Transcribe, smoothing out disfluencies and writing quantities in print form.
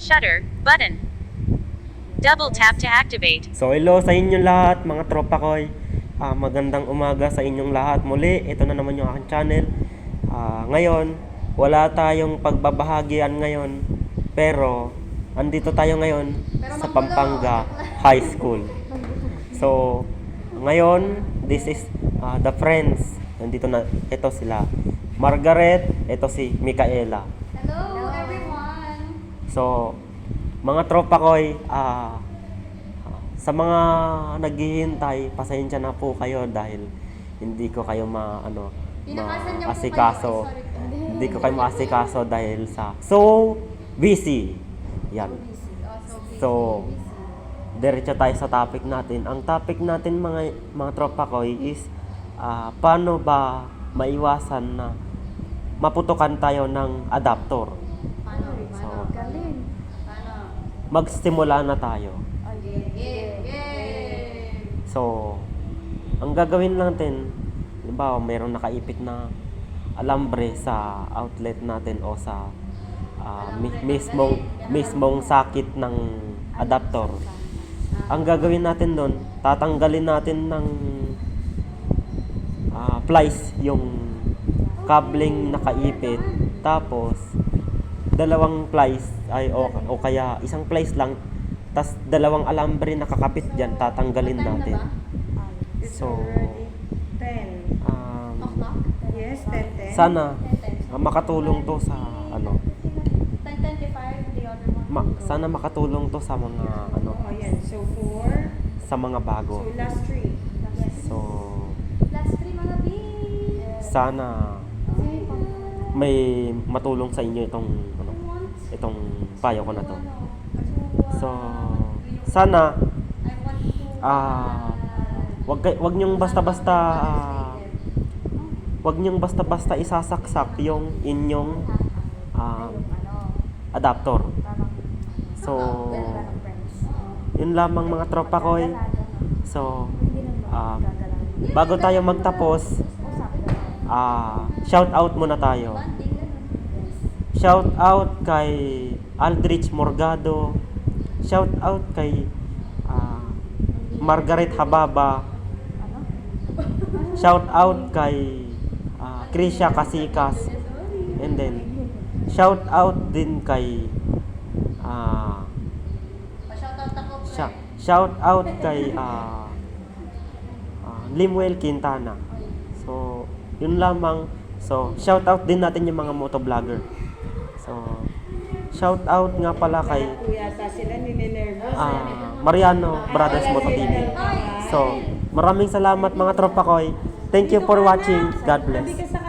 shutter button. Double tap to activate. So hello sa inyong lahat mga tropa koy. Magandang umaga sa inyong lahat. Muli, ito na naman yung aking channel. Ngayon, wala tayong pagbabahagian ngayon. Pero, andito tayo ngayon sa Pampanga High School. So, ngayon, this is the friends. Nandito na, ito sila. Margaret, ito si Micaela. Hello everyone! So, mga tropa koy, sa mga naghihintay, pasensya na po kayo dahil hindi ko kayo maasikaso. Hindi ko kayo maasikaso dahil sa so busy. Yan. So, diretso tayo sa topic natin. Ang topic natin mga tropa koy is paano ba maiwasan na maputukan tayo ng adaptor. So, magsimula na tayo. So, ang gagawin natin, halimbawa mayroong nakaipit na alambre sa outlet natin o sa mismong sakit ng adaptor. Ang gagawin natin doon, tatanggalin natin ng plies yung kabling nakaipit, tapos dalawang plies o kaya isang plies lang, tas dalawang alambre nakakapit dyan, tatanggalin natin. So, Yes, 10. sana makatulong to sa 10:25, the other one. sana makatulong to sa mga Ayan, so 4. sa mga bago. So last 3. So, Last 3 mga B. sana may matulong sa inyo itong payo ko na to. So, sana wag niyong basta-basta isasaksak yung inyong adaptor. So, yun lamang mga tropa koy. So, bago tayo magtapos, shout out muna tayo. Shout out kay Aldrich Morgado. Shout out kay Margaret Hababa. Shout out kay Krisha Kasikas. And then shout out din kay shout out kay Limuel Quintana. So, yun lamang. So, shout out din natin yung mga motovlogger. So, shout out nga pala kay Mariano Brothers Moto TV. So, maraming salamat mga tropa koy. Thank you for watching. God bless.